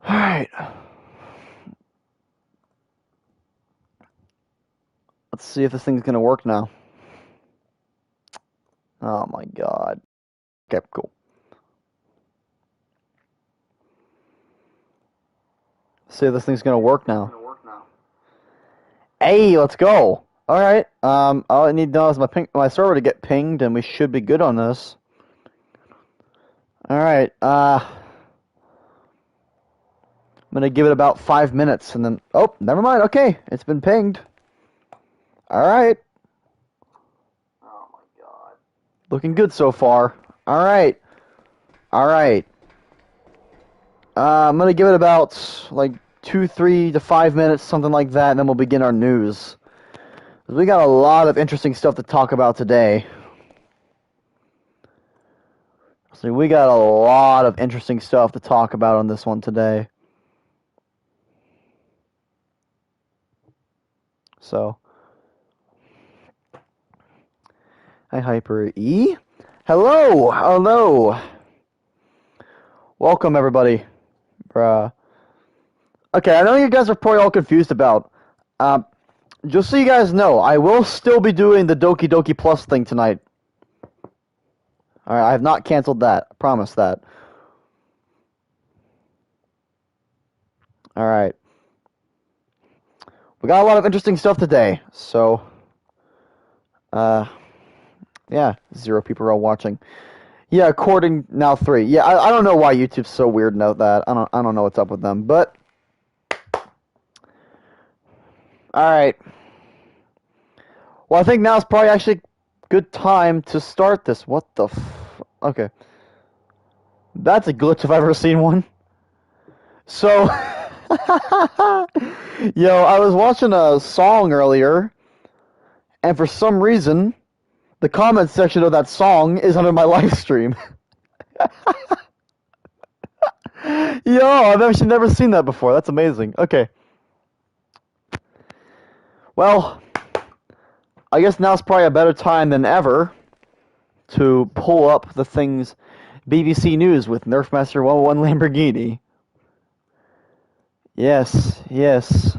Alright. Let's see if this thing's gonna work now. Oh my god. Okay, cool. See if this thing's gonna work now. Hey, let's go! Alright, all I need to know is my server to get pinged, and we should be good on this. Alright, I'm gonna give it about 5 minutes, and then... Oh, never mind, okay, it's been pinged. Alright. Oh my god. Looking good so far. Alright. Alright. I'm gonna give it about, like, 2, 3 to 5 minutes, something like that, and then we'll begin our news. We got a lot of interesting stuff to talk about today. So we got a lot of interesting stuff to talk about on this one today. So, hi Hyper E. Hello, hello. Welcome everybody. Okay, I know you guys are probably all confused about. Just so you guys know, I will still be doing the Doki Doki Plus thing tonight. Alright, I have not canceled that. I promise that. Alright. We got a lot of interesting stuff today, so... yeah, 0 people are all watching. Yeah, according now 3. Yeah, I don't know why YouTube's so weird about that. I don't know what's up with them, but... Alright. Well, I think now's probably actually a good time to start this. What the Okay. That's a glitch if I've ever seen one. So... Yo, I was watching a song earlier, and for some reason, the comment section of that song is under my live stream. Yo, I've actually never seen that before. That's amazing. Okay. Well, I guess now's probably a better time than ever to pull up the things BBC News with Nerfmaster 101 Lamborghini. Yes, yes.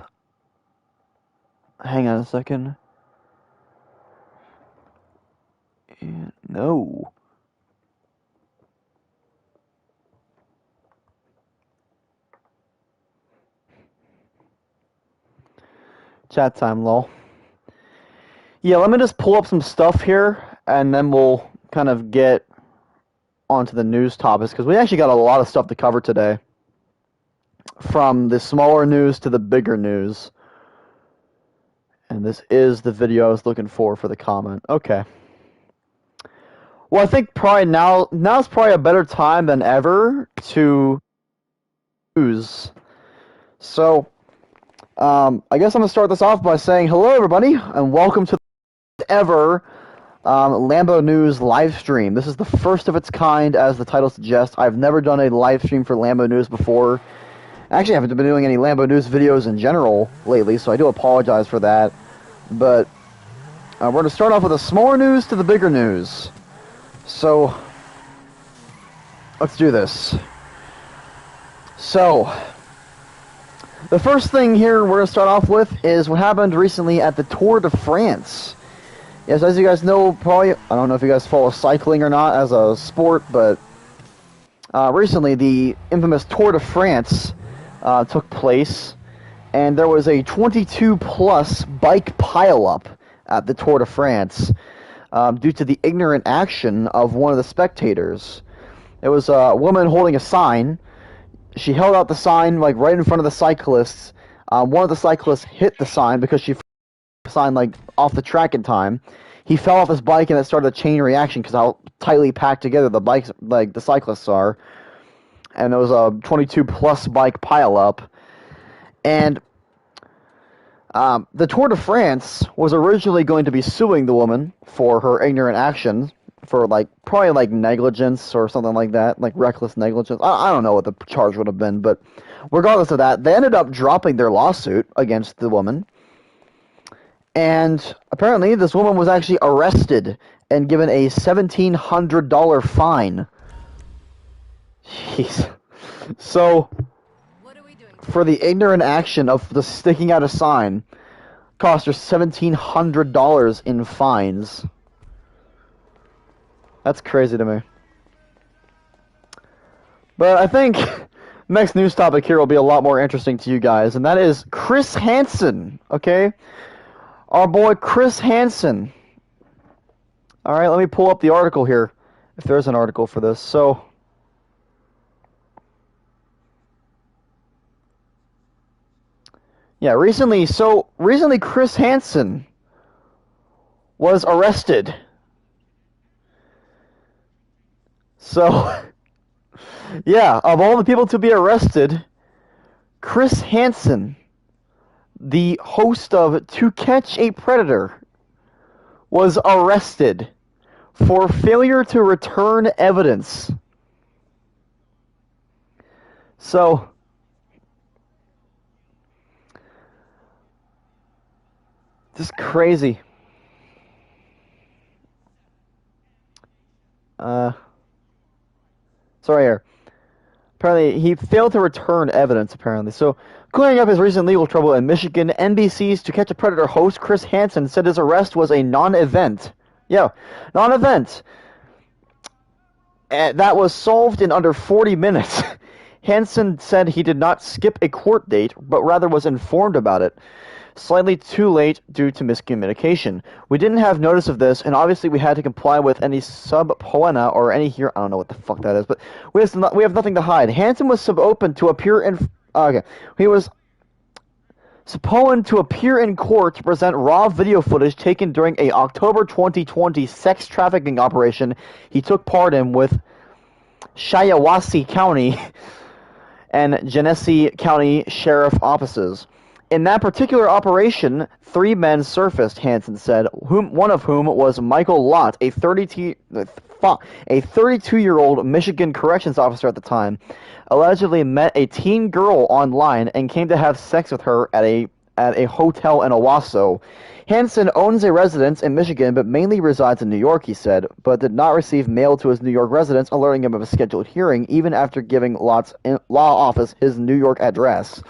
Hang on a second. No. Chat time, lol. Yeah, let me just pull up some stuff here, and then we'll kind of get onto the news topics, because we actually got a lot of stuff to cover today. From the smaller news to the bigger news. And this is the video I was looking for the comment. Okay. Well, I think probably now's probably a better time than ever to news. So, I guess I'm going to start this off by saying hello, everybody, and welcome to the ever Lambo News live stream. This is the first of its kind, as the title suggests. I've never done a live stream for Lambo News before. Actually, I haven't been doing any Lambo News videos in general lately, so I do apologize for that. But we're going to start off with the smaller news to the bigger news. So, let's do this. So, the first thing here we're going to start off with is what happened recently at the Tour de France. Yes, as you guys know, probably, I don't know if you guys follow cycling or not as a sport, but recently the infamous Tour de France took place, and there was a 22-plus bike pileup at the Tour de France due to the ignorant action of one of the spectators. It was a woman holding a sign. She held out the sign like right in front of the cyclists. One of the cyclists hit the sign because she the sign like off the track in time. He fell off his bike, and it started a chain reaction because how tightly packed together the bikes, like the cyclists are. And there was a 22-plus bike pileup. And the Tour de France was originally going to be suing the woman for her ignorant action, for probably negligence or something like that, like reckless negligence. I don't know what the charge would have been, but regardless of that, they ended up dropping their lawsuit against the woman. And apparently this woman was actually arrested and given a $1,700 fine. Jeez. So, for the ignorant action of the sticking out a sign cost her $1,700 in fines. That's crazy to me. But I think next news topic here will be a lot more interesting to you guys, and that is Chris Hansen, okay? Our boy Chris Hansen. Alright, let me pull up the article here, if there's an article for this. So, yeah, recently Chris Hansen was arrested. So, yeah, of all the people to be arrested, Chris Hansen, the host of To Catch a Predator, was arrested for failure to return evidence. So, just crazy. Sorry here. Apparently, he failed to return evidence, apparently. So, clearing up his recent legal trouble in Michigan, NBC's To Catch a Predator host Chris Hansen said his arrest was a non-event. Yeah, non-event. And that was solved in under 40 minutes. Hansen said he did not skip a court date, but rather was informed about it. Slightly too late due to miscommunication. We didn't have notice of this, and obviously we had to comply with any sub poena or any here. I don't know what the fuck that is, but we have nothing to hide. Hansen was open to appear in. Okay, he was supposed to appear in court to present raw video footage taken during a October 2020 sex trafficking operation he took part in with Shiawassee County and Genesee County Sheriff offices. In that particular operation, 3 men surfaced, Hansen said, one of whom was Michael Lott, a 32-year-old Michigan corrections officer at the time, allegedly met a teen girl online and came to have sex with her at a hotel in Owasso. Hansen owns a residence in Michigan but mainly resides in New York, he said, but did not receive mail to his New York residence alerting him of a scheduled hearing, even after giving Lott's law office his New York address.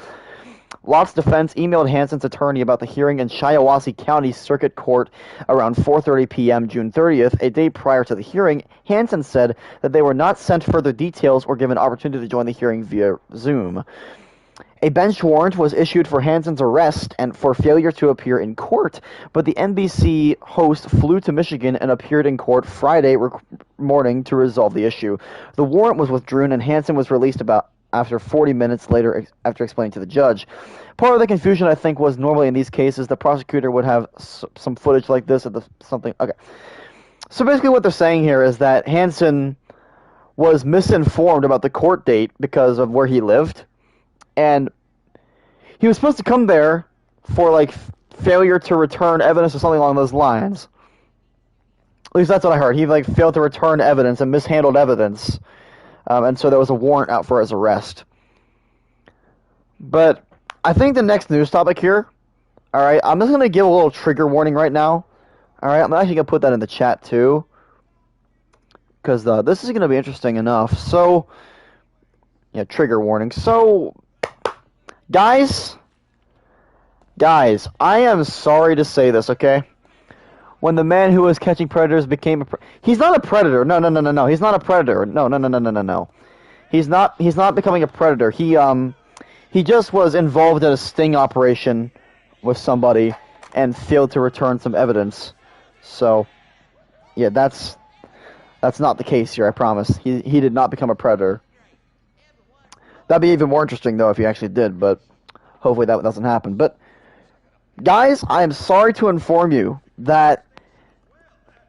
Lott's defense emailed Hansen's attorney about the hearing in Shiawassee County Circuit Court around 4:30 p.m. June 30th, a day prior to the hearing. Hansen said that they were not sent further details or given opportunity to join the hearing via Zoom. A bench warrant was issued for Hansen's arrest and for failure to appear in court, but the NBC host flew to Michigan and appeared in court Friday morning to resolve the issue. The warrant was withdrawn and Hansen was released after 40 minutes later after explaining to the judge. Part of the confusion, I think, was normally in these cases the prosecutor would have some footage like this at something. Okay. So basically what they're saying here is that Hansen was misinformed about the court date because of where he lived, and he was supposed to come there for like failure to return evidence or something along those lines. At least that's what I heard. He failed to return evidence and mishandled evidence. And so there was a warrant out for his arrest. But I think the next news topic here, alright, I'm just going to give a little trigger warning right now. Alright, I'm actually going to put that in the chat too. Because this is going to be interesting enough. So, yeah, trigger warning. So, guys, I am sorry to say this, okay? When the man who was catching predators became he's not a predator. No. He's not a predator. No. He's not becoming a predator. He just was involved in a sting operation with somebody and failed to return some evidence. So, yeah, that's not the case here, I promise. He did not become a predator. That'd be even more interesting though if he actually did, but hopefully that doesn't happen. But guys, I am sorry to inform you that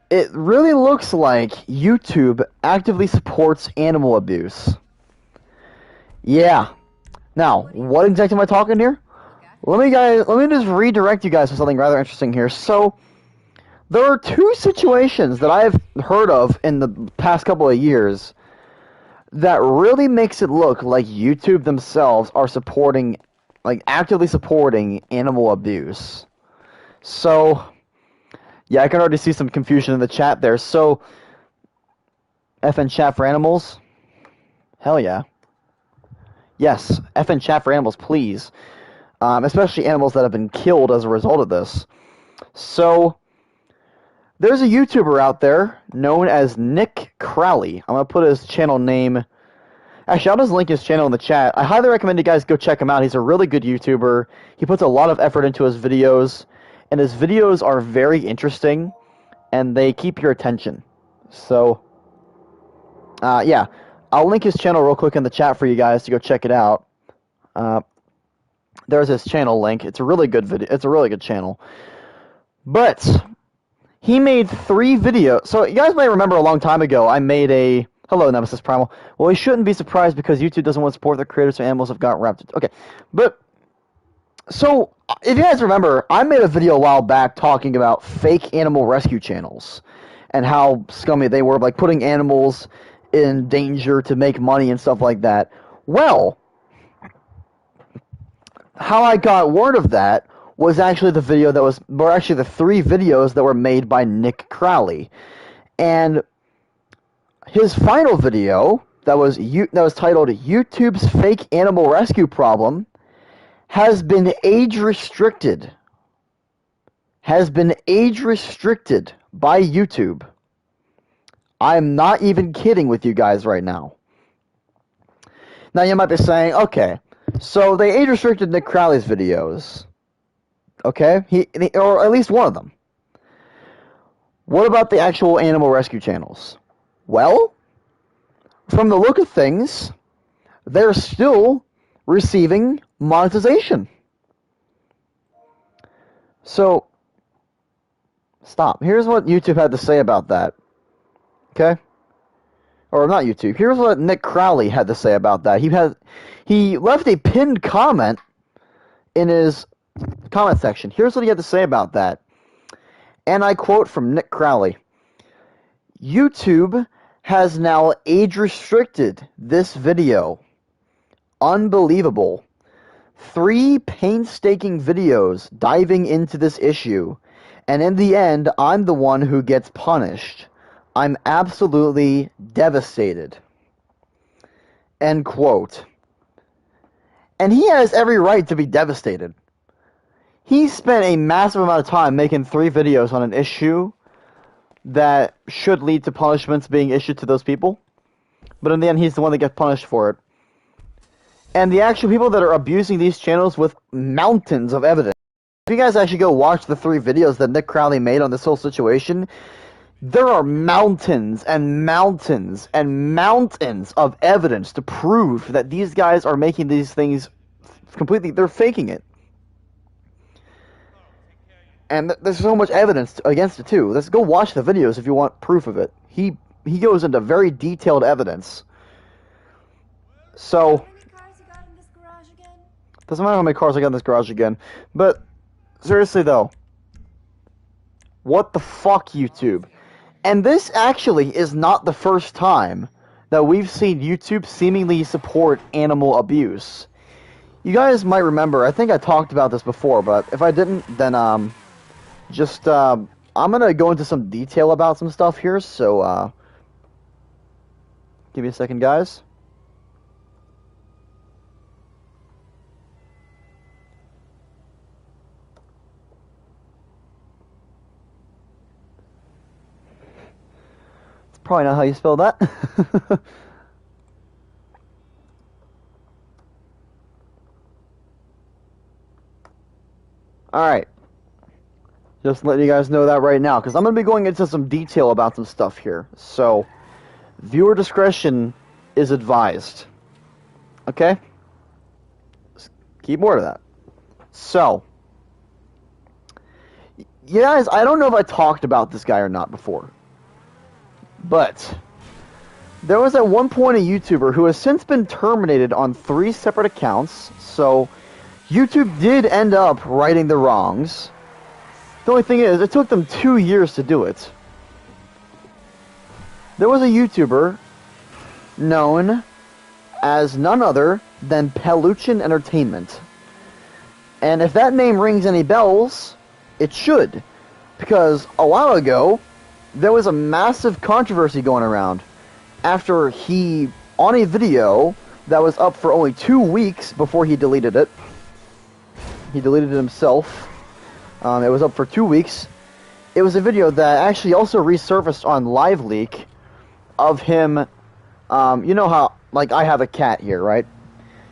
it really looks like YouTube actively supports animal abuse. Yeah. Now, what exactly am I talking here? Let me just redirect you guys to something rather interesting here. So, there are 2 situations that I've heard of in the past couple of years that really makes it look like YouTube themselves are actively supporting animal abuse. So, yeah, I can already see some confusion in the chat there. So, FN chat for animals? Hell yeah. Yes, effing chat for animals, please. Especially animals that have been killed as a result of this. So, there's a YouTuber out there known as Nick Crowley. I'm going to put his channel name... Actually, I'll just link his channel in the chat. I highly recommend you guys go check him out. He's a really good YouTuber. He puts a lot of effort into his videos, and his videos are very interesting, and they keep your attention. So, yeah. I'll link his channel real quick in the chat for you guys to go check it out. There's his channel link. It's a really good video. It's a really good channel. But he made 3 videos. So you guys may remember a long time ago, I made a... Hello, Nemesis Primal. Well, we shouldn't be surprised because YouTube doesn't want to support the creators so animals have got wrapped. Okay, but... So, if you guys remember, I made a video a while back talking about fake animal rescue channels. And how scummy they were, like putting animals in danger to make money and stuff like that. Well, how I got word of that was actually the video that were actually the 3 videos that were made by Nick Crowley. And his final video that was titled YouTube's Fake Animal Rescue Problem has been age restricted. Has been age restricted by YouTube. I'm not even kidding with you guys right now. Now you might be saying, okay, so they age restricted Nick Crowley's videos. Okay? Or at least one of them. What about the actual animal rescue channels? Well, from the look of things, they're still receiving monetization. So, stop. Here's what YouTube had to say about that. Okay? Or not YouTube. Here's what Nick Crowley had to say about that. He left a pinned comment in his comment section. Here's what he had to say about that. And I quote from Nick Crowley. YouTube has now age restricted this video. Unbelievable. 3 painstaking videos diving into this issue. And in the end, I'm the one who gets punished. I'm absolutely devastated. End quote. And he has every right to be devastated. He spent a massive amount of time making 3 videos on an issue that should lead to punishments being issued to those people. But in the end, he's the one that gets punished for it. And the actual people that are abusing these channels with mountains of evidence. If you guys actually go watch the 3 videos that Nick Crowley made on this whole situation, there are mountains and mountains and mountains of evidence to prove that these guys are making these things completely, they're faking it. And there's so much evidence against it too. Let's go watch the videos if you want proof of it. He goes into very detailed evidence. So, doesn't matter how many cars I got in this garage again. But, seriously though, what the fuck, YouTube? And this actually is not the first time that we've seen YouTube seemingly support animal abuse. You guys might remember, I think I talked about this before, but if I didn't, then, I'm gonna go into some detail about some stuff here, so, give me a second, guys. Probably not how you spell that. Alright. Just letting you guys know that right now, because I'm going to be going into some detail about some stuff here. So, viewer discretion is advised. Okay? Just keep more of that. So, you guys, I don't know if I talked about this guy or not before. But there was at one point a YouTuber who has since been terminated on 3 separate accounts, so YouTube did end up righting the wrongs. The only thing is, it took them 2 years to do it. There was a YouTuber known as none other than Peluchin Entertainment. And if that name rings any bells, it should. Because a while ago, there was a massive controversy going around after he, on a video, that was up for only 2 weeks before he deleted it. He deleted it himself. It was up for 2 weeks. It was a video that actually also resurfaced on LiveLeak of him. You know how, like, I have a cat here, right?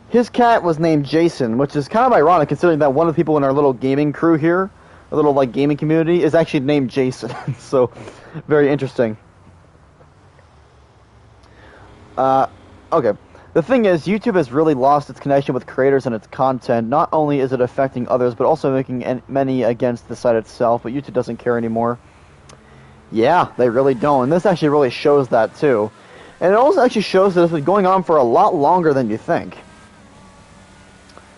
His cat was named Jason, which is kind of ironic considering that one of the people in our little gaming crew here, a little, like, gaming community, is actually named Jason. So, very interesting. Okay. The thing is, YouTube has really lost its connection with creators and its content. Not only is it affecting others, but also making many against the site itself, but YouTube doesn't care anymore. Yeah, they really don't. And this actually really shows that, too. And it also actually shows that it's been going on for a lot longer than you think.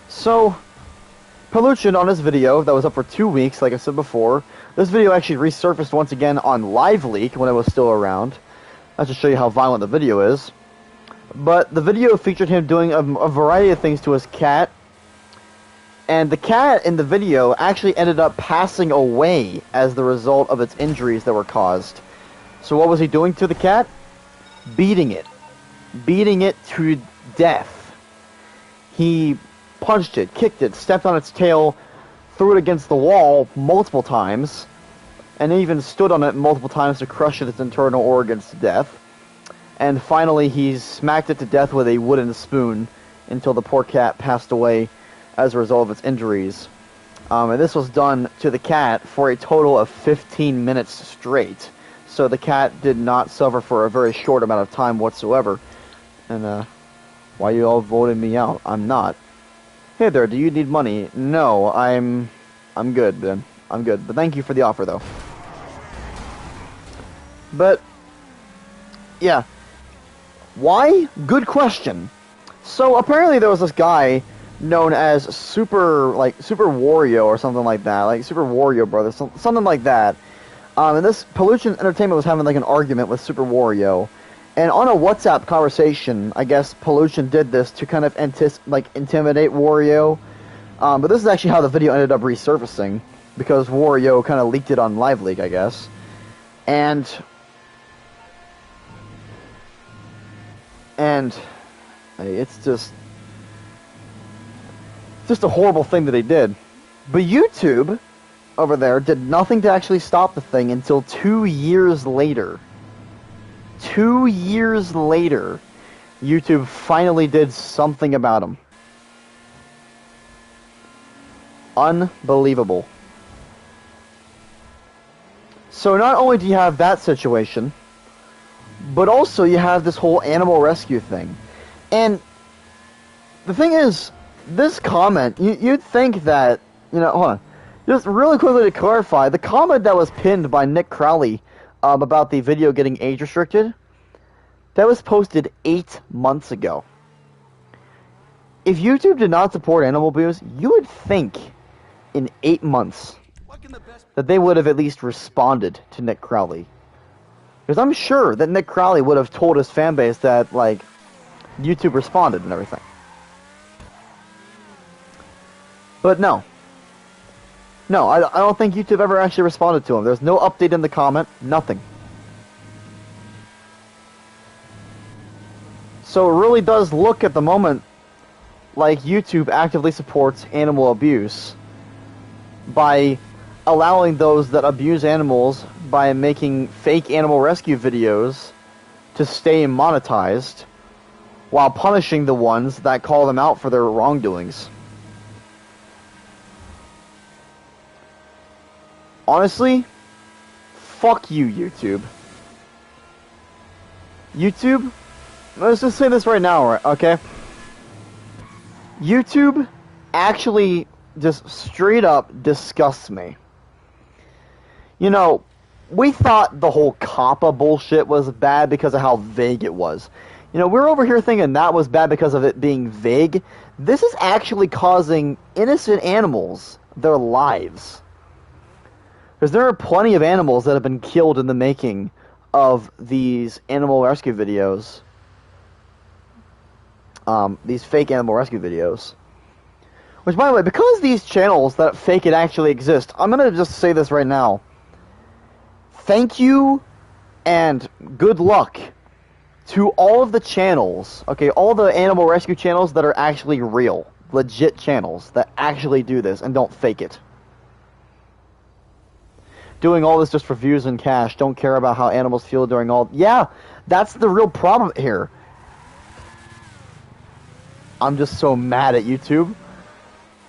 So, Peluchin on this video that was up for 2 weeks, like I said before, this video actually resurfaced once again on LiveLeak when it was still around. That's to show you how violent the video is. But the video featured him doing a variety of things to his cat. And the cat in the video actually ended up passing away as the result of its injuries that were caused. So what was he doing to the cat? Beating it. Beating it to death. He punched it, kicked it, stepped on its tail, threw it against the wall multiple times, and even stood on it multiple times to crush its internal organs to death. And finally, he smacked it to death with a wooden spoon until the poor cat passed away as a result of its injuries. And this was done to the cat for a total of 15 minutes straight. So the cat did not suffer for a very short amount of time whatsoever. And, why you all voted me out? I'm not. Hey there, do you need money? No, I'm good, Ben. I'm good. But thank you for the offer, though. But, yeah. Why? Good question. So, apparently there was this guy known as Super Wario or something like that. Like, Super Wario Brothers, something like that. And this Peluchin Entertainment was having, like, an argument with Super Wario. And on a WhatsApp conversation, I guess Peluchin did this to kind of intimidate Wario. But this is actually how the video ended up resurfacing, because Wario kind of leaked it on LiveLeak, I guess. And it's just a horrible thing that he did. But YouTube over there did nothing to actually stop the thing until 2 years later. 2 years later, YouTube finally did something about him. Unbelievable. So not only do you have that situation, but also you have this whole animal rescue thing. And the thing is, this comment, you'd think that, hold on. Just really quickly to clarify, the comment that was pinned by Nick Crowley about the video getting age restricted, that was posted 8 months ago. If YouTube did not support animal abuse, you would think in 8 months that they would have at least responded to Nick Crowley. Because I'm sure that Nick Crowley would have told his fanbase that, like, YouTube responded and everything. But no. No, I don't think YouTube ever actually responded to him. There's no update in the comment, nothing. So it really does look at the moment like YouTube actively supports animal abuse by allowing those that abuse animals by making fake animal rescue videos to stay monetized, while punishing the ones that call them out for their wrongdoings. Honestly, fuck you, YouTube. YouTube, let's just say this right now, okay? YouTube actually just straight up disgusts me. We thought the whole COPPA bullshit was bad because of how vague it was. We're over here thinking that was bad because of it being vague. This is actually causing innocent animals their lives. Because there are plenty of animals that have been killed in the making of these animal rescue videos. These fake animal rescue videos. Which, by the way, because these channels that fake it actually exist, I'm going to just say this right now. Thank you and good luck to all of the channels, okay, all the animal rescue channels that are actually real, legit channels that actually do this and don't fake it. Doing all this just for views and cash, don't care about how animals feel during all... Yeah, that's the real problem here. I'm just so mad at YouTube.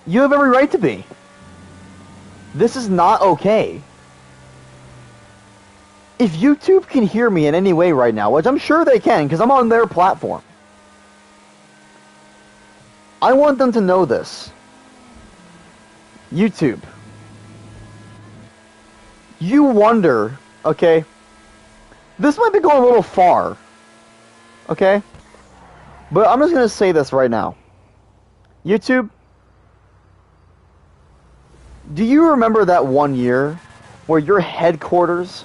You have every right to be. This is not okay. If YouTube can hear me in any way right now, which I'm sure they can, because I'm on their platform, I want them to know this. YouTube. You wonder, okay, this might be going a little far, okay? But I'm just going to say this right now. YouTube, do you remember that one year where your headquarters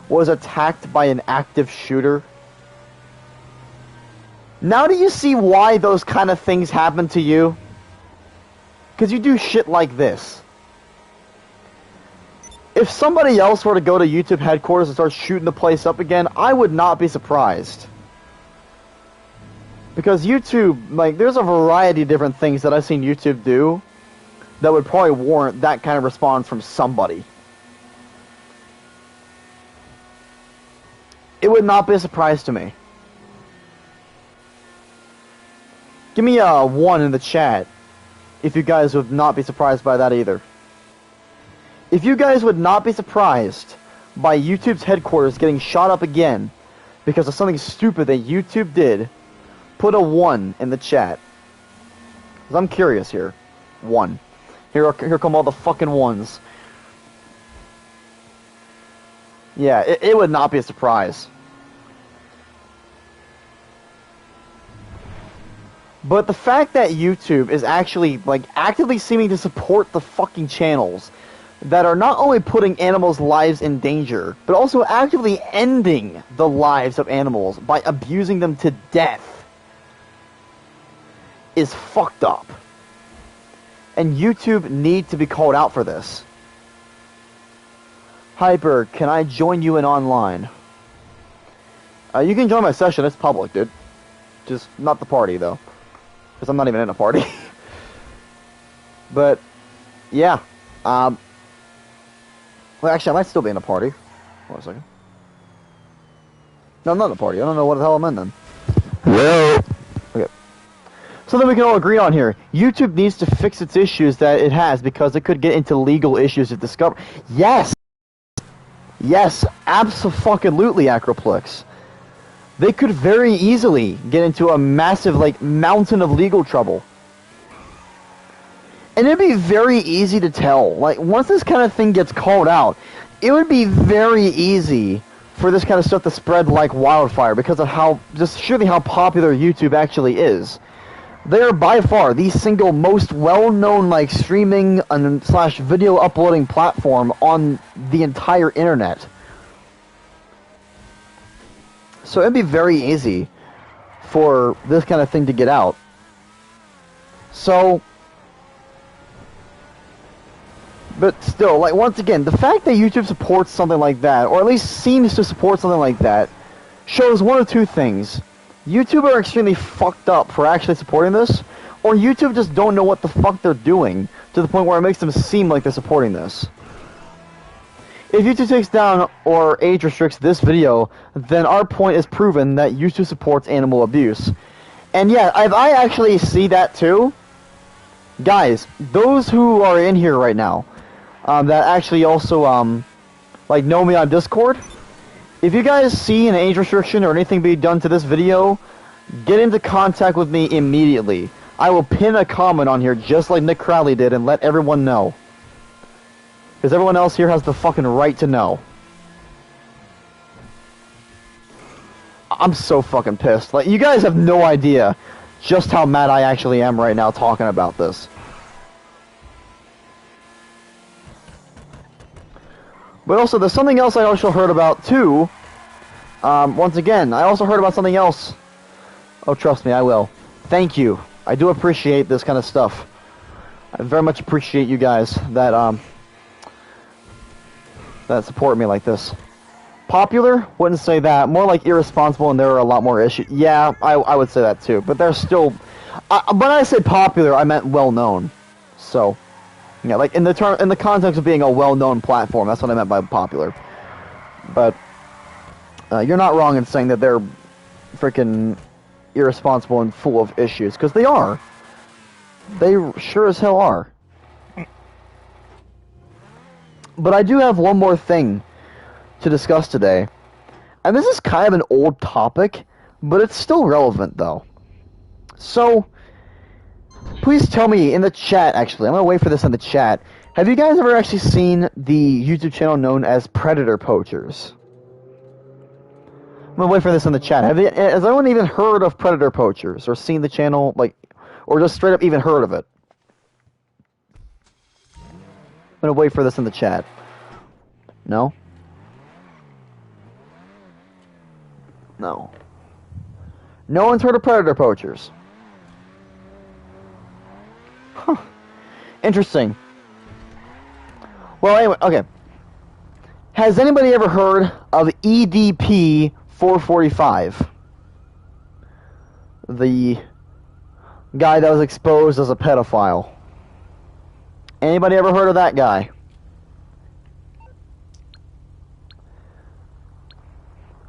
was attacked by an active shooter? Now do you see why those kind of things happen to you? Because you do shit like this. If somebody else were to go to YouTube headquarters and start shooting the place up again, I would not be surprised. Because YouTube, like, there's a variety of different things that I've seen YouTube do that would probably warrant that kind of response from somebody. It would not be a surprise to me. Give me a 1 in the chat if you guys would not be surprised by that either. If you guys would not be surprised by YouTube's headquarters getting shot up again because of something stupid that YouTube did, put a 1 in the chat. Because I'm curious here. 1. Here come all the fucking ones. Yeah, it would not be a surprise. But the fact that YouTube is actually, like, actively seeming to support the fucking channels that are not only putting animals' lives in danger, but also actively ending the lives of animals by abusing them to death is fucked up. And YouTube need to be called out for this. Hyper, can I join you in online? You can join my session, it's public, dude. Just not the party, though. Because I'm not even in a party. But, yeah. Well, actually, I might still be in a party. Hold on a second. No, I'm not in a party. I don't know what the hell I'm in then. Well. Okay. Something we can all agree on here. YouTube needs to fix its issues that it has because it could get into legal issues if discovered. Yes! Yes, abso-fucking-lutely, Acroplex. They could very easily get into a massive, like, mountain of legal trouble. And it'd be very easy to tell. Like, once this kind of thing gets called out, it would be very easy for this kind of stuff to spread like wildfire because of how, just surely how popular YouTube actually is. They are by far the single most well-known, like, streaming and / video uploading platform on the entire internet. So it'd be very easy for this kind of thing to get out. So, but still, like, once again, the fact that YouTube supports something like that, or at least seems to support something like that, shows one of two things. YouTube are extremely fucked up for actually supporting this, or YouTube just don't know what the fuck they're doing, to the point where it makes them seem like they're supporting this. If YouTube takes down or age restricts this video, then our point is proven that YouTube supports animal abuse. And yeah, if I actually see that too, guys, those who are in here right now, that actually also, like, know me on Discord, if you guys see an age restriction or anything be done to this video, get into contact with me immediately. I will pin a comment on here just like Nick Crowley did and let everyone know. Because everyone else here has the fucking right to know. I'm so fucking pissed. Like, you guys have no idea just how mad I actually am right now talking about this. But also, there's something else I also heard about, too. Once again, I also heard about something else. Oh, trust me, I will. Thank you. I do appreciate this kind of stuff. I very much appreciate you guys that support me like this. Popular? Wouldn't say that. More like irresponsible, and there are a lot more issues. Yeah, I would say that too. But they're still... when I say popular, I meant well-known. So, yeah, like in the context of being a well-known platform, that's what I meant by popular. But you're not wrong in saying that they're freaking irresponsible and full of issues, because they are. They sure as hell are. But I do have one more thing to discuss today. And this is kind of an old topic, but it's still relevant, though. So, please tell me in the chat, actually. I'm going to wait for this in the chat. Have you guys ever actually seen the YouTube channel known as Predator Poachers? I'm going to wait for this in the chat. Has anyone even heard of Predator Poachers? Or seen the channel, like, or just straight up even heard of it? I'm going to wait for this in the chat. No? No. No one's heard of Predator Poachers. Huh. Interesting. Well, anyway, okay. Has anybody ever heard of EDP 445? The guy that was exposed as a pedophile. Anybody ever heard of that guy?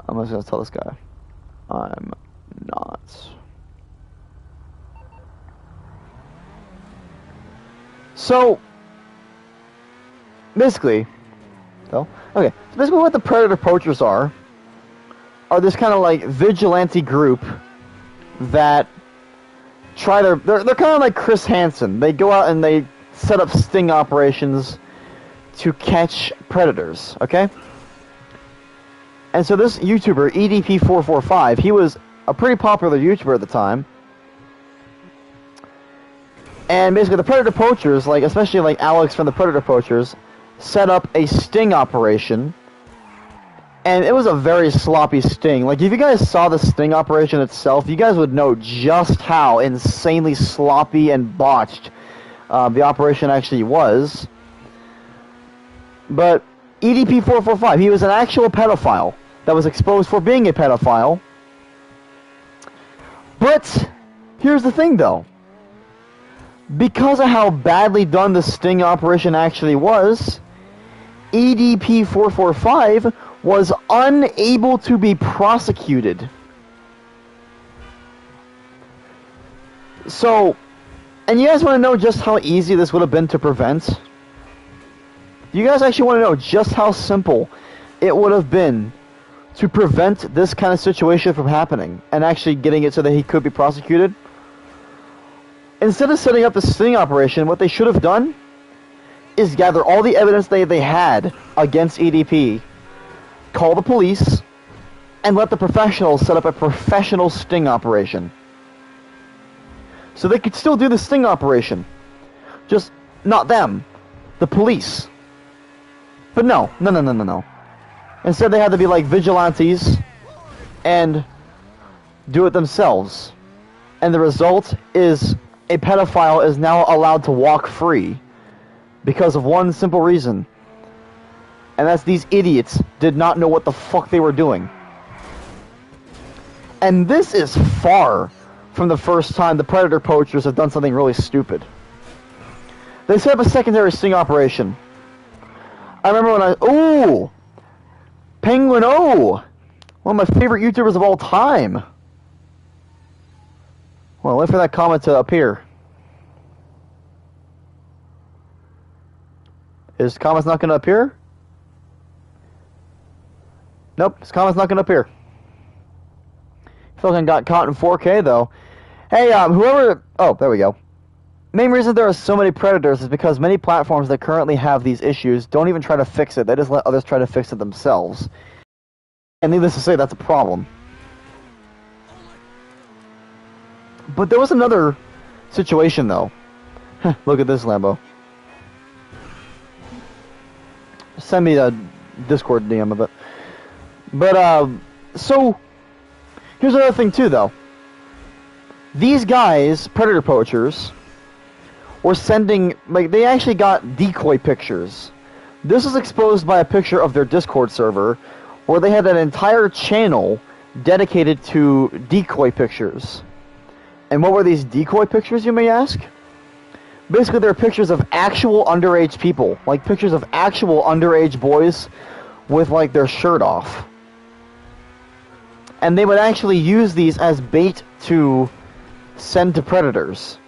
I'm just gonna tell this guy. I'm not. So, basically, okay. So basically what the Predator Poachers are this kind of like vigilante group that try to, they're kind of like Chris Hansen. They go out and they set up sting operations to catch predators, okay? And so this YouTuber, EDP445, he was a pretty popular YouTuber at the time. And basically the Predator Poachers, like especially like Alex from the Predator Poachers, set up a sting operation. And it was a very sloppy sting. Like if you guys saw the sting operation itself, you guys would know just how insanely sloppy and botched the operation actually was. But EDP445, he was an actual pedophile that was exposed for being a pedophile. But here's the thing though. Because of how badly done the sting operation actually was, EDP445 was unable to be prosecuted. So, and you guys want to know just how easy this would have been to prevent? You guys actually want to know just how simple it would have been to prevent this kind of situation from happening and actually getting it so that he could be prosecuted? Instead of setting up the sting operation, what they should have done is gather all the evidence they had against EDP, call the police, and let the professionals set up a professional sting operation. So they could still do the sting operation. Just not them. The police. But no. Instead they had to be like vigilantes and do it themselves. And the result is a pedophile is now allowed to walk free because of one simple reason. And that's these idiots did not know what the fuck they were doing. And this is far from the first time the Predator Poachers have done something really stupid. They set up a secondary sting operation. I remember when Penguin O! One of my favorite YouTubers of all time. Well, wait for that comment to appear. His comment's not going to appear? Nope, his comment's not going to appear. Fucking got caught in 4K, though. Hey, whoever... Oh, there we go. Main reason there are so many predators is because many platforms that currently have these issues don't even try to fix it. They just let others try to fix it themselves. And needless to say, that's a problem. But there was another situation, though. Look at this, Lambo. Send me a Discord DM of it. But, so... Here's another thing, too, though. These guys, Predator Poachers, were sending... Like, they actually got decoy pictures. This is exposed by a picture of their Discord server, where they had an entire channel dedicated to decoy pictures. And what were these decoy pictures, you may ask? Basically, they're pictures of actual underage people, like pictures of actual underage boys with like their shirt off. And they would actually use these as bait to send to predators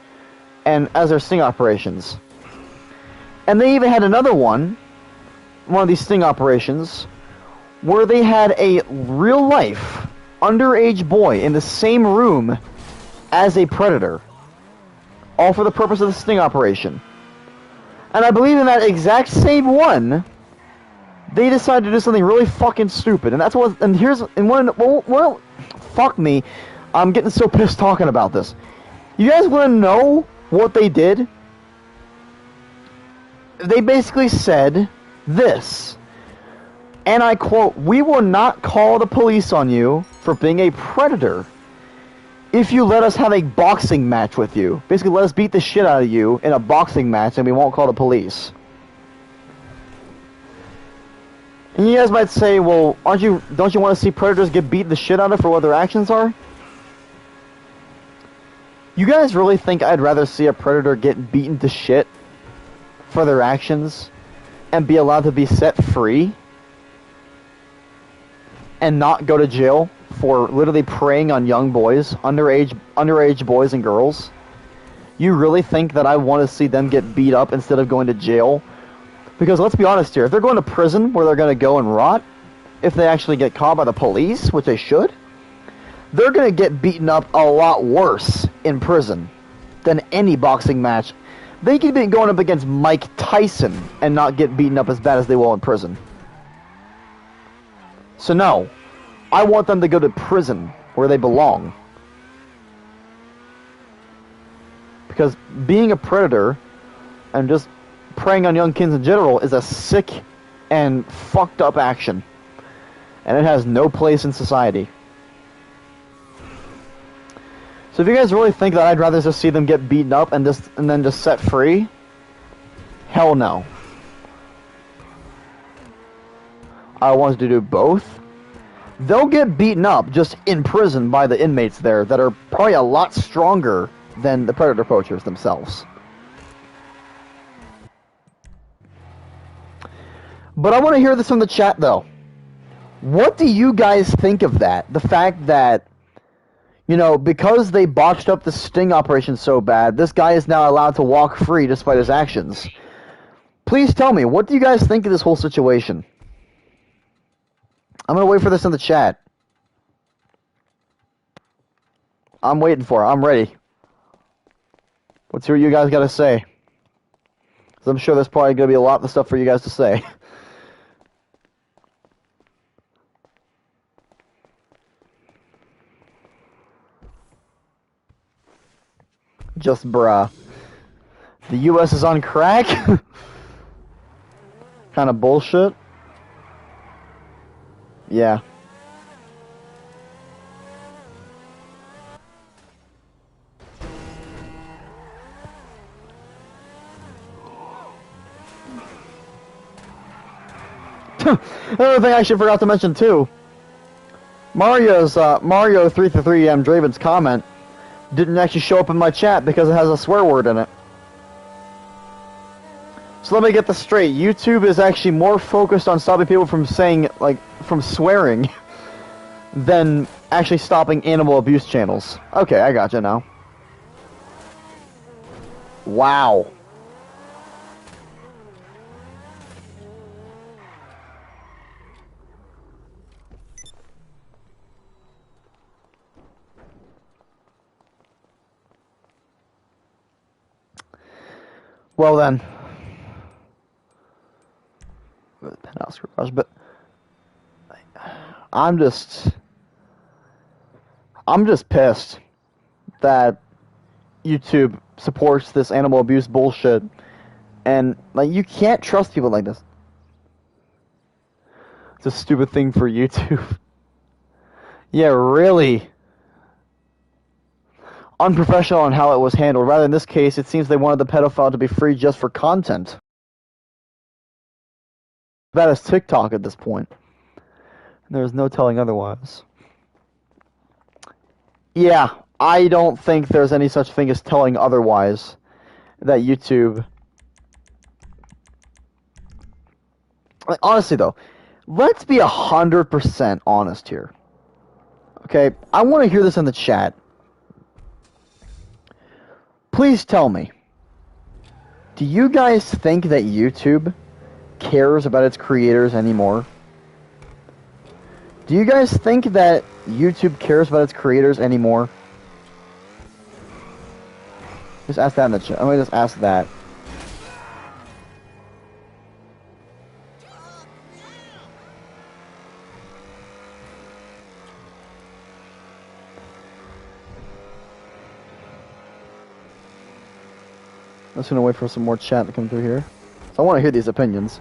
and as their sting operations. And they even had another one of these sting operations, where they had a real-life underage boy in the same room as a predator, all for the purpose of the sting operation. And I believe in that exact same one, they decided to do something really fucking stupid, and that's what. And here's well, fuck me, I'm getting so pissed talking about this. You guys want to know what they did? They basically said this, and I quote, "We will not call the police on you for being a predator if you let us have a boxing match with you. Basically, let us beat the shit out of you in a boxing match, and we won't call the police." And you guys might say, well, don't you want to see predators get beat the shit out of for what their actions are? You guys really think I'd rather see a predator get beaten to shit for their actions and be allowed to be set free and not go to jail for literally preying on young boys, underage boys and girls? You really think that I want to see them get beat up instead of going to jail? Because let's be honest here, if they're going to prison where they're going to go and rot, if they actually get caught by the police, which they should, they're going to get beaten up a lot worse in prison than any boxing match. They could be going up against Mike Tyson and not get beaten up as bad as they will in prison. So no, I want them to go to prison where they belong. Because being a predator and just preying on young kids in general is a sick and fucked up action. And it has no place in society. So if you guys really think that I'd rather just see them get beaten up and then just set free, hell no. I want to do both. They'll get beaten up just in prison by the inmates there that are probably a lot stronger than the predator poachers themselves. But I want to hear this from the chat, though. What do you guys think of that? The fact that, you know, because they botched up the sting operation so bad, this guy is now allowed to walk free despite his actions. Please tell me, what do you guys think of this whole situation? I'm going to wait for this in the chat. I'm waiting for it. I'm ready. Let's hear what you guys got to say. Because I'm sure there's probably going to be a lot of stuff for you guys to say. Just bruh. The US is on crack? Kind of bullshit. Yeah. Another thing I should forgot to mention too. Mario 333M Draven's comment didn't actually show up in my chat because it has a swear word in it. So let me get this straight. YouTube is actually more focused on stopping people from saying, like, from swearing than actually stopping animal abuse channels. Okay, I gotcha now. Wow. Well then, penthouse garage, but I'm just pissed that YouTube supports this animal abuse bullshit, and like you can't trust people like this. It's a stupid thing for YouTube. Yeah, really. Unprofessional on how it was handled. Rather, in this case, it seems they wanted the pedophile to be free just for content. That is TikTok at this point. There's no telling otherwise. Yeah, I don't think there's any such thing as telling otherwise that YouTube... Like, honestly, though, let's be 100% honest here. Okay, I want to hear this in the chat. Please tell me, do you guys think that YouTube cares about its creators anymore? Do you guys think that YouTube cares about its creators anymore? Just ask that in the chat. I'm gonna just ask that. I'm just gonna wait for some more chat to come through here. So I want to hear these opinions.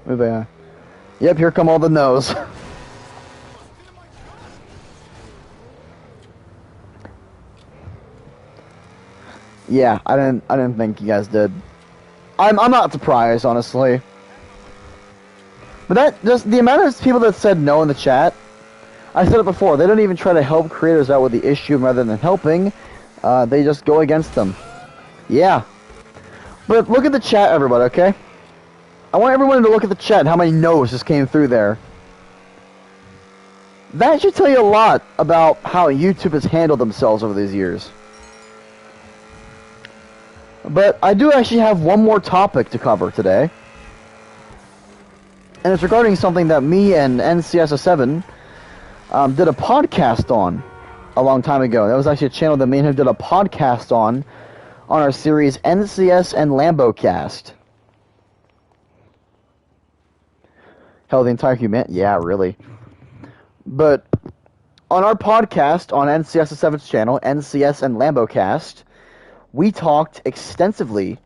Move AI. Yep, here come all the no's. Yeah, I didn't think you guys did. I'm not surprised, honestly. But that just the amount of people that said no in the chat. I said it before. They don't even try to help creators out with the issue rather than helping. They just go against them. Yeah. But look at the chat, everybody. Okay. I want everyone to look at the chat and how many no's just came through there. That should tell you a lot about how YouTube has handled themselves over these years. But I do actually have one more topic to cover today. And it's regarding something that me and NCS07 did a podcast on a long time ago. That was actually a channel that me and him did a podcast on our series NCS and LamboCast. Hell, the entire humanity? Yeah, really. But on our podcast on NCS7's channel, NCS and LamboCast, we talked extensively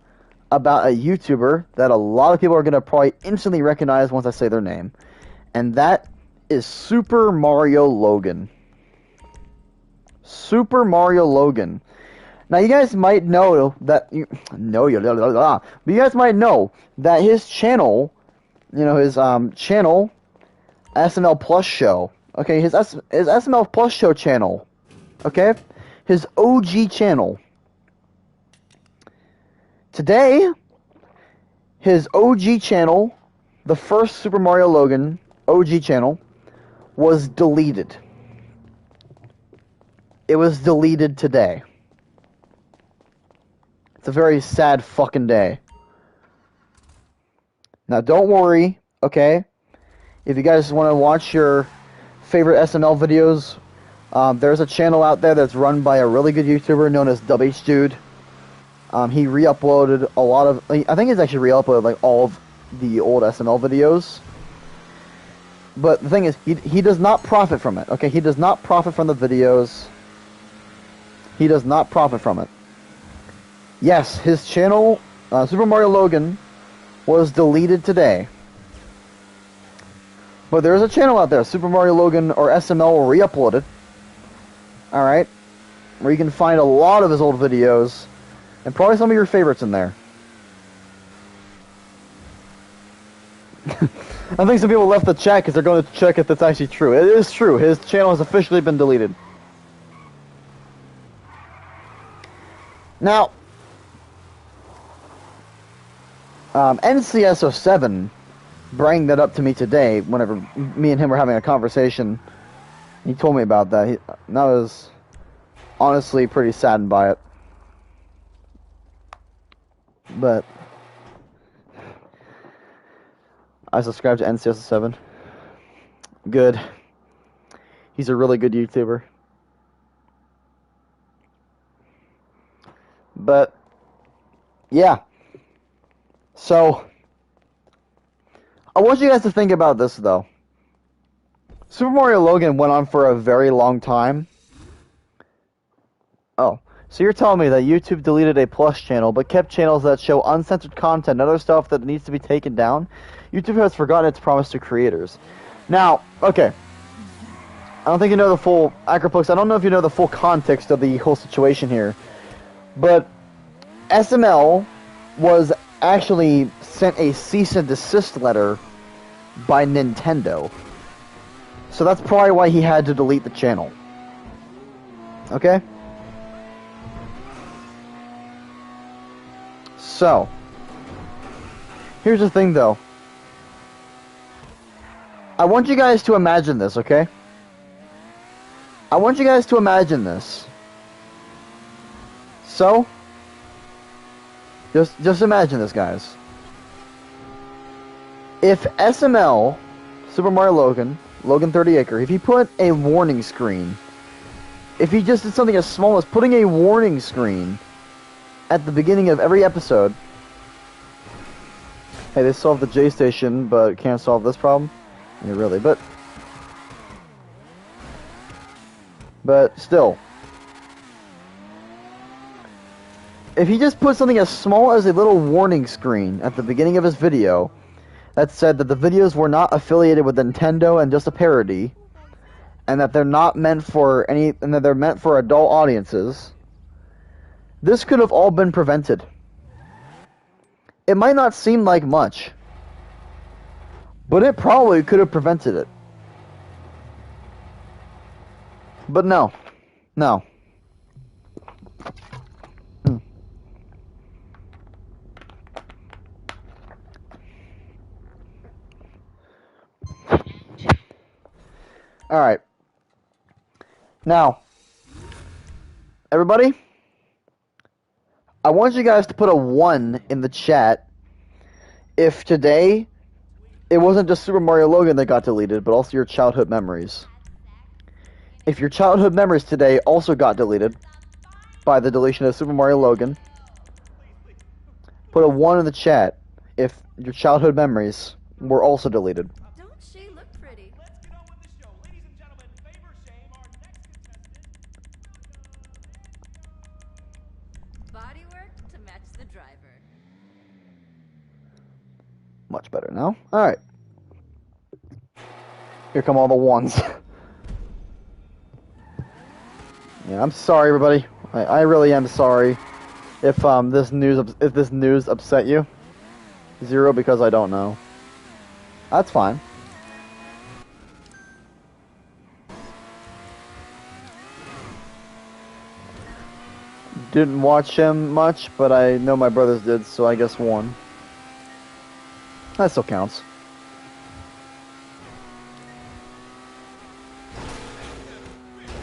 about a YouTuber that a lot of people are going to probably instantly recognize once I say their name. And that is Super Mario Logan. Super Mario Logan. Now, you guys might know that... But you guys might know that his channel... You know, his channel, SML Plus Show. Okay, his SML Plus Show channel. Okay? His OG channel. Today, his OG channel, the first Super Mario Logan OG channel, was deleted. It was deleted today. It's a very sad fucking day. Now, don't worry, okay? If you guys want to watch your favorite SML videos, there's a channel out there that's run by a really good YouTuber known as WHDude. He re-uploaded a lot of... I think he's actually re-uploaded like all of the old SML videos. But the thing is, he does not profit from it, okay? He does not profit from the videos. He does not profit from it. Yes, his channel, Super Mario Logan, was deleted today. But there's a channel out there, Super Mario Logan or SML re-uploaded. Alright? Where you can find a lot of his old videos. And probably some of your favorites in there. I think some people left the chat because they're going to check if that's actually true. It is true. His channel has officially been deleted. Now, NCS07 brought that up to me today whenever me and him were having a conversation. He told me about that. And I was honestly pretty saddened by it. But I subscribe to NCS07. Good. He's a really good YouTuber. But yeah. So, I want you guys to think about this, though. Super Mario Logan went on for a very long time. Oh, so you're telling me that YouTube deleted a Plus channel, but kept channels that show uncensored content and other stuff that needs to be taken down? YouTube has forgotten its promise to creators. Now, okay. I don't think you know the full... Acroplex, I don't know if you know the full context of the whole situation here. But SML was... actually sent a cease and desist letter by Nintendo. So that's probably why he had to delete the channel. Okay? So, here's the thing though. I want you guys to imagine this, okay? I want you guys to imagine this. So, just imagine this, guys. If SML, Super Mario Logan 30 Acre, if he put a warning screen, if he just did something as small as putting a warning screen at the beginning of every episode. Hey, they solved the J station, but can't solve this problem? Yeah, really, but still. If he just put something as small as a little warning screen at the beginning of his video that said that the videos were not affiliated with Nintendo and just a parody, and that they're not meant for and that they're meant for adult audiences, this could have all been prevented. It might not seem like much, but it probably could have prevented it. But no. No. Alright. Now, everybody, I want you guys to put a 1 in the chat if today it wasn't just Super Mario Logan that got deleted, but also your childhood memories. If your childhood memories today also got deleted by the deletion of Super Mario Logan, put a 1 in the chat if your childhood memories were also deleted. Don't she look pretty? Let's get on with the show. Ladies and gentlemen, favor shame our next contestant. Bodywork to match the driver. Much better now. Alright. Here come all the 1s. Yeah, I'm sorry, everybody. I really am sorry if this news upset you. 0 because I don't know. That's fine. Didn't watch him much, but I know my brothers did, so I guess 1. That still counts.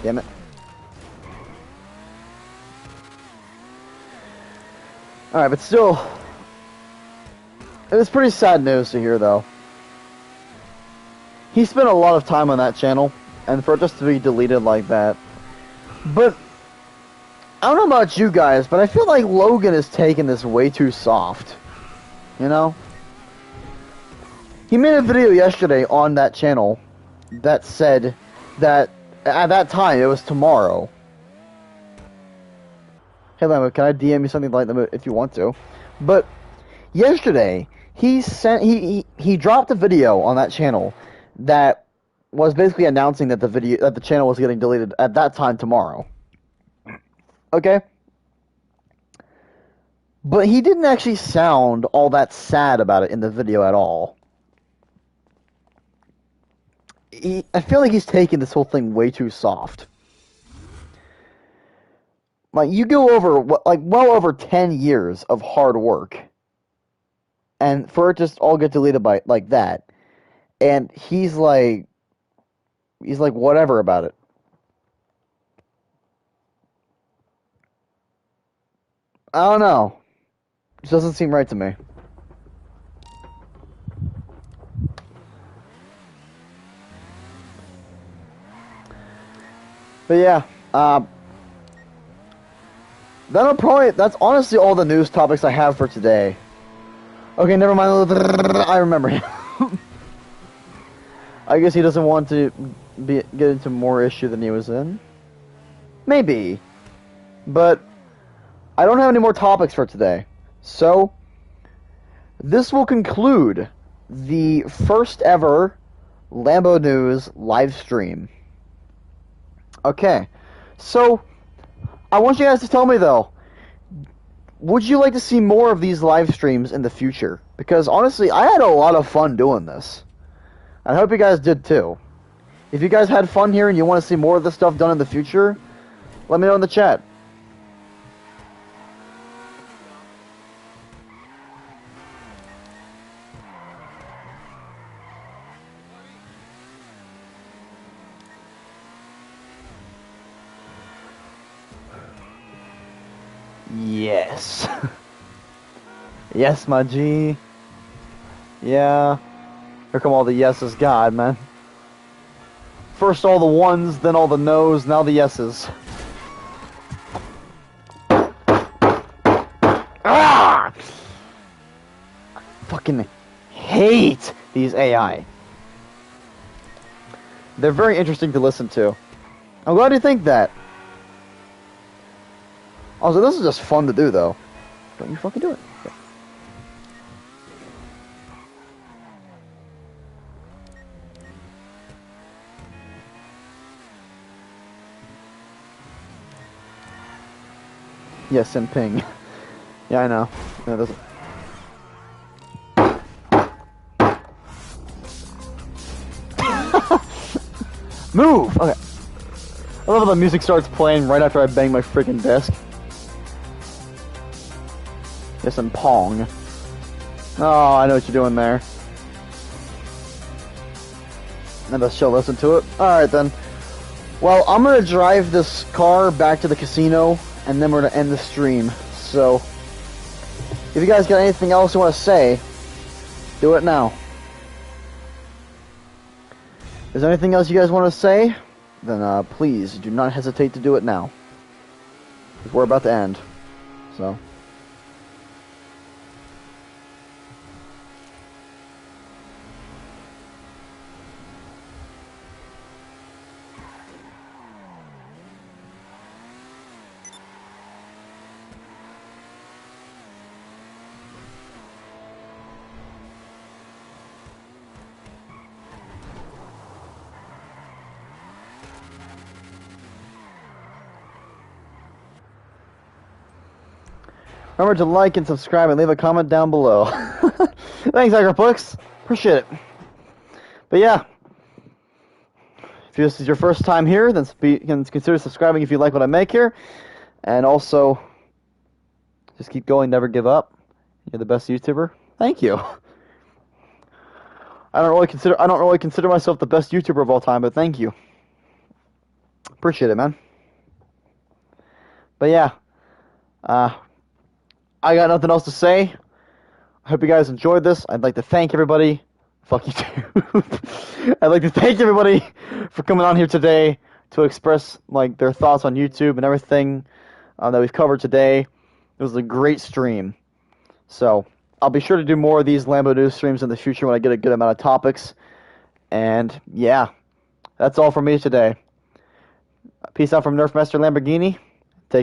Damn it. Alright, but still, it was pretty sad news to hear, though. He spent a lot of time on that channel, and for it just to be deleted like that. But, I don't know about you guys, but I feel like Logan is taking this way too soft. You know? He made a video yesterday on that channel that said that at that time it was tomorrow. Hey Lambo, can I DM you something like that if you want to? But yesterday he dropped a video on that channel that was basically announcing that the channel was getting deleted at that time tomorrow. Okay? But he didn't actually sound all that sad about it in the video at all. I feel like he's taking this whole thing way too soft. Like, you go over, well over 10 years of hard work, and for it just all get deleted by, like that, and he's like, whatever about it. I don't know. It doesn't seem right to me. But yeah, that's honestly all the news topics I have for today. Okay, never mind. I remember him. I guess he doesn't want to get into more issue than he was in. Maybe. But I don't have any more topics for today. So, this will conclude the first ever Lambo News live stream. Okay, so I want you guys to tell me though, would you like to see more of these live streams in the future? Because honestly, I had a lot of fun doing this. I hope you guys did too. If you guys had fun here and you want to see more of this stuff done in the future, let me know in the chat. Yes. Yes, my G. Yeah. Here come all the yeses. God, man. First all the ones, then all the no's, now the yeses. Ah! I fucking hate these AI. They're very interesting to listen to. I'm glad you think that. Also, this is just fun to do, though. Don't you fucking do it. Okay. Yes, and ping. Yeah, I know. No, it doesn't. Move! Okay. I love how the music starts playing right after I bang my freaking desk. Yes, and Pong. Oh, I know what you're doing there. And she'll listen to it. Alright then. Well, I'm gonna drive this car back to the casino, and then we're gonna end the stream. So, if you guys got anything else you want to say, do it now. Is there anything else you guys want to say? Then please do not hesitate to do it now. Because we're about to end. So. Remember to like and subscribe and leave a comment down below. Thanks, Agroplex. Appreciate it. But yeah, if this is your first time here, then consider subscribing if you like what I make here. And also, just keep going, never give up. You're the best YouTuber. Thank you. I don't really consider myself the best YouTuber of all time, but thank you. Appreciate it, man. But yeah, I got nothing else to say. I hope you guys enjoyed this. I'd like to thank everybody. Fuck you too. I'd like to thank everybody for coming on here today to express like their thoughts on YouTube and everything that we've covered today. It was a great stream. So I'll be sure to do more of these Lambo News streams in the future when I get a good amount of topics. And yeah, that's all from me today. Peace out from Nerfmaster Lamborghini.